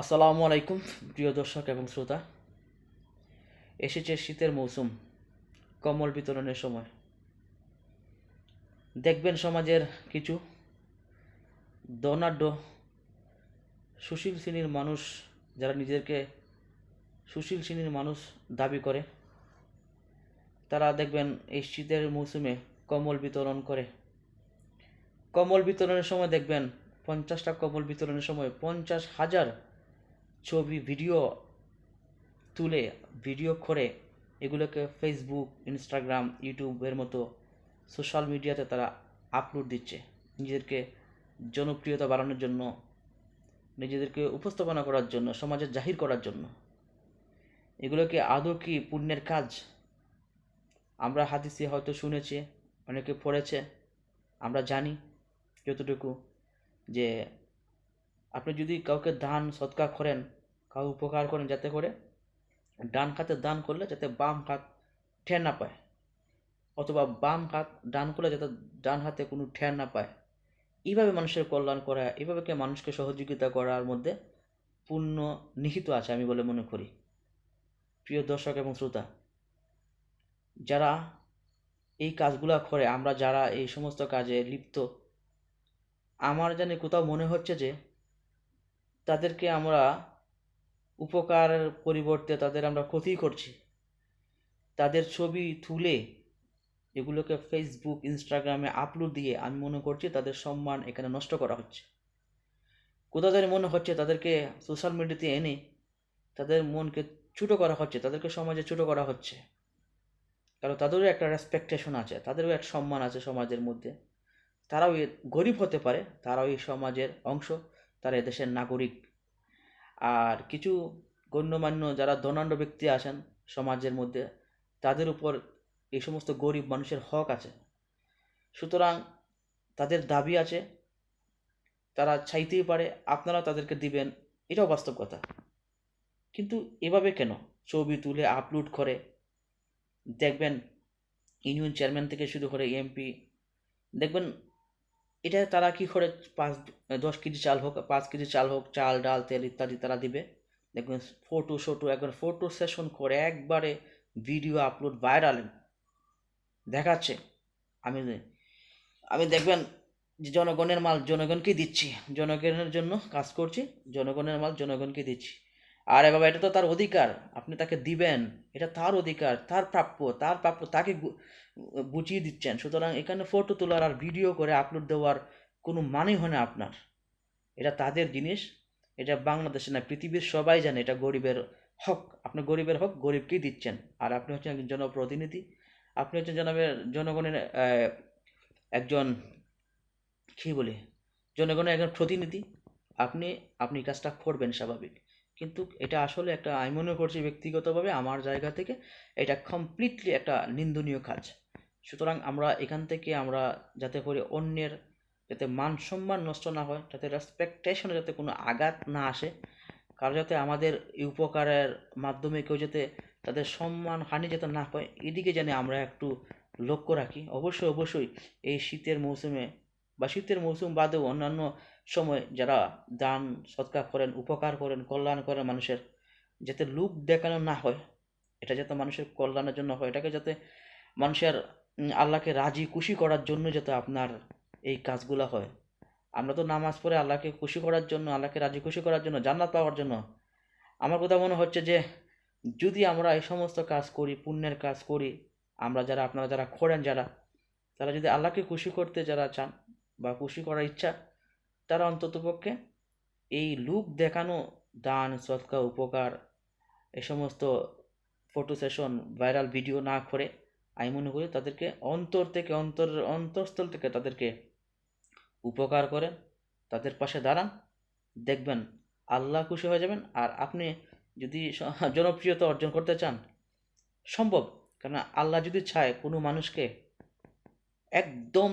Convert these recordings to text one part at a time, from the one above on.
আসসালামু আলাইকুম প্রিয় দর্শক এবং শ্রোতা। এসেছে শীতের মৌসুম, কম্বল বিতরণের সময়। দেখবেন সমাজের কিছু ধনাঢ্য সুশীল শ্রেণীর মানুষ, যারা নিজেদেরকে সুশীল শ্রেণীর মানুষ দাবি করে, তারা দেখবেন এই শীতের মৌসুমে কম্বল বিতরণ করে। কম্বল বিতরণের সময় দেখবেন 50টা কম্বল বিতরণের সময় 50,000 ছবি ভিডিও করে এগুলোকে ফেসবুক, ইনস্টাগ্রাম, ইউটিউবের মতো সোশ্যাল মিডিয়াতে তারা আপলোড দিচ্ছে নিজেদেরকে জনপ্রিয়তা বাড়ানোর জন্য, নিজেদেরকে উপস্থাপনা করার জন্য, সমাজে জাহির করার জন্য। এগুলোকে আদৌ কি পুণ্যের কাজ? আমরা হাদিসে হয়তো শুনেছি, অনেকে পড়েছে, আমরা জানি যতটুকু যে আপনি যদি কাউকে দান সৎকার করেন, কাউ উপকার করেন, যাতে করে ডান হাতে দান করলে যাতে বাম হাত ঠের না পায়, অথবা বাম হাত ডান করলে যাতে ডান হাতে কোনো ঠের না পায়। এইভাবে মানুষের কল্যাণ করা, এইভাবে মানুষকে সহযোগিতা করার মধ্যে পূর্ণ নিহিত আছে আমি বলে মনে করি। প্রিয় দর্শক এবং শ্রোতা, যারা এই কাজগুলা করে, আমরা যারা এই সমস্ত কাজে লিপ্ত, আমার জানি কোথাও মনে হচ্ছে যে তাদেরকে আমরা উপকারের পরিবর্তে তাদের আমরা ক্ষতি করছি। তাদের ছবি তুলে এগুলোকে ফেসবুক, ইনস্টাগ্রামে আপলোড দিয়ে আমি মনে করছি তাদের সম্মান এখানে নষ্ট করা হচ্ছে। কোথাও জানি মনে হচ্ছে তাদেরকে সোশ্যাল মিডিয়াতে এনে তাদের মনকে ছোটো করা হচ্ছে, তাদেরকে সমাজে ছোটো করা হচ্ছে। কারণ তাদেরও একটা রেসপেকটেশন আছে, তাদেরও এক সম্মান আছে সমাজের মধ্যে। তারাও গরিব হতে পারে, তারাও এই সমাজের অংশ, তারা এদেশের নাগরিক। আর কিছু গণ্যমান্য যারা ধনাঢ্য ব্যক্তি আছেন সমাজের মধ্যে, তাদের উপর এই সমস্ত গরিব মানুষের হক আছে। সুতরাং তাদের দাবি আছে, তারা চাইতেই পারে, আপনারা তাদেরকে দিবেন, এটাও বাস্তব কথা। কিন্তু এভাবে কেন ছবি তুলে আপলোড করে? দেখবেন ইউনিয়ন চেয়ারম্যান থেকে শুরু করে এমপি, দেখবেন এটা তারা কি করে, 10 কেজি চাল হোক, 5 কেজি চাল হোক, চাল ডাল তেল ইত্যাদি তারা দিবে। দেখবেন একবার ফটো সেশন করে একবারে ভিডিও আপলোড ভাইরাল দেখাচ্ছে। আমি আমি দেখবেন যে জনগণের মাল জনগণকে দিচ্ছি, জনগণের জন্য কাজ করছি, জনগণের মাল জনগণকে দিচ্ছি। আরে বাবা, এটা তো তার অধিকার, আপনি তাকে দিবেন, এটা তার অধিকার, তার প্রাপ্য তাকে বুঝিয়ে দিচ্ছেন। সুতরাং এখানে ফটো তোলার আর ভিডিও করে আপলোড দেওয়ার কোনো মানে হয় না আপনার। এটা তাদের জিনিস, এটা বাংলাদেশে না, পৃথিবীর সবাই জানে এটা গরিবের হক। আপনি গরিবের হক গরিবকেই দিচ্ছেন। আর আপনি হচ্ছেন একজন জনপ্রতিনিধি, আপনি হচ্ছেন জনগণের একজন, কী বলে, জনগণের একজন প্রতিনিধি। আপনি আপনি কাজটা করবেন স্বাভাবিক। কিন্তু এটা আসলে একটা, আমি মনে করছি ব্যক্তিগতভাবে আমার জায়গা থেকে, এটা কমপ্লিটলি একটা নিন্দনীয় কাজ। সুতরাং আমরা এখান থেকে আমরা যাতে করে অন্যের যাতে মান সম্মান নষ্ট না হয়, যাতে রেসপেকটেশনে যাতে কোনো আঘাত না আসে, কারো যাতে আমাদের এই উপকারের মাধ্যমে কেউ যাতে তাদের সম্মান হানি যাতে না পায়, এদিকে যেন আমরা একটু লক্ষ্য রাখি। অবশ্যই অবশ্যই এই শীতের মৌসুমে বা শীতের মৌসুম বাদেও অন্যান্য সময় যারা দান সৎকার করেন, উপকার করেন, কল্যাণ করেন মানুষের, যাতে লোক দেখানো না হয়, এটা যাতে মানুষের কল্যাণের জন্য হয়, এটাকে যাতে মানুষের আল্লাহকে রাজি খুশি করার জন্য যাতে আপনার এই কাজগুলো হয়। আমরা তো নামাজ পড়ে আল্লাহকে খুশি করার জন্য, আল্লাহকে রাজি খুশি করার জন্য, জান্নাত পাওয়ার জন্য। আমার কথা মনে হচ্ছে যে যদি আমরা এই সমস্ত কাজ করি, পুণ্যের কাজ করি, আমরা যারা, আপনারা যারা করেন, যারা, তারা যদি আল্লাহকে খুশি করতে যারা চান বা খুশি করার ইচ্ছা, তারা অন্ততপক্ষে এই লোক দেখানো দান সৎকার উপকার এই সমস্ত ফটো সেশন ভাইরাল ভিডিও না করে, আমি মনে করি তাদেরকে অন্তর থেকে অন্তঃস্থল থেকে তাদেরকে উপকার করেন, তাদের পাশে দাঁড়ান, দেখবেন আল্লাহ খুশি হয়ে যাবেন। আর আপনি যদি জনপ্রিয়তা অর্জন করতে চান, সম্ভব। কারণ আল্লাহ যদি চায় কোনো মানুষকে একদম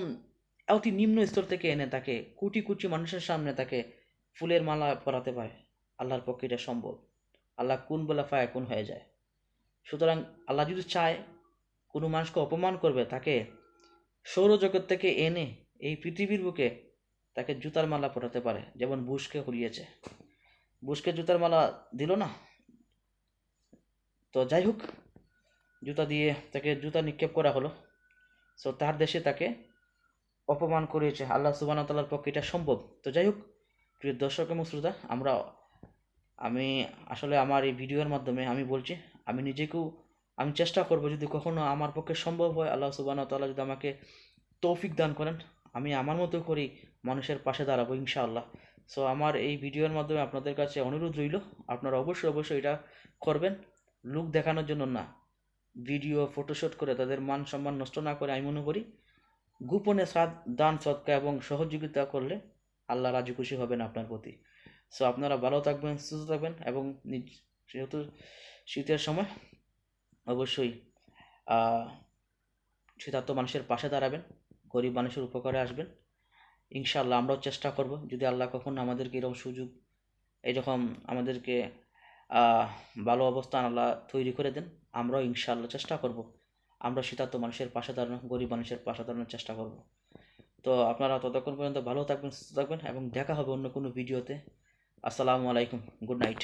অতি নিম্ন স্তর থেকে এনে তাকে কোটি কোটি মানুষের সামনে তাকে ফুলের মালা পরাতে পারে, আল্লাহর পক্ষে এটা সম্ভব। আল্লাহ কোন বলা ফায় কোন হয়ে যায়। সুতরাং আল্লাহ যদি চায় কোনো মানুষকে অপমান করবে, তাকে সৌরজগৎ থেকে এনে এই পৃথিবীর বুকে তাকে জুতার মালা পরাতে পারে, যেমন বুশকে করিয়েছে। বুশকে জুতার মালা দিল না। তো যাই হোক, জুতা দিয়ে তাকে জুতা নিক্ষেপ করা হলো। সো তার দেশে তাকে অপমান করিয়েছে। আল্লাহ সুবহানাহু ওয়া তাআলার পক্ষে এটা সম্ভব? তো যাই হোক, প্রিয় দর্শক এবং শ্রোতা, আমি আসলে আমার এই ভিডিওর মাধ্যমে আমি বলছি, আমি নিজেকেও আমি চেষ্টা করব, যদি কখনো আমার পক্ষে সম্ভব হয়, আল্লাহ সুবহানাহু ওয়া তাআলা যদি আমাকে তৌফিক দান করেন, আমি আমার মতো করেই মানুষের পাশে দাঁড়াবো ইনশাআল্লাহ। সো আমার এই ভিডিওর মাধ্যমে আপনাদের কাছে অনুরোধ রইল, আপনারা অবশ্যই এটা করবেন। লুক দেখানোর জন্য না, ভিডিও ফটোশুট করে তাদের মান সম্মান নষ্ট না করে, আমি মনে করি গোপনে দান সদকা এবং সহযোগিতা করলে আল্লাহ রাজি খুশি হবেন আপনার প্রতি। সো আপনারা ভালো থাকবেন, সুস্থ থাকবেন, এবং যেহেতু শীতের সময় অবশ্যই শীতার্ত মানুষের পাশে দাঁড়াবেন, গরিব মানুষের উপকারে আসবেন। ইনশাআল্লাহ আমরাও চেষ্টা করব, যদি আল্লাহ কখনো আমাদেরকে এরকম সুযোগ, এইরকম আমাদেরকে ভালো অবস্থান আল্লাহ তৈরি করে দেন, আমরাও ইনশাআল্লাহ চেষ্টা করব, আমরা শীতার্ত মানুষের পাশে দাঁড়ানো, গরিব মানুষের পাশে দাঁড়ানোর চেষ্টা করব। তো আপনারা ততক্ষণ পর্যন্ত ভালো থাকবেন, সুস্থ থাকবেন, এবং দেখা হবে অন্য কোনো ভিডিওতে। আসসালামু আলাইকুম, গুড নাইট।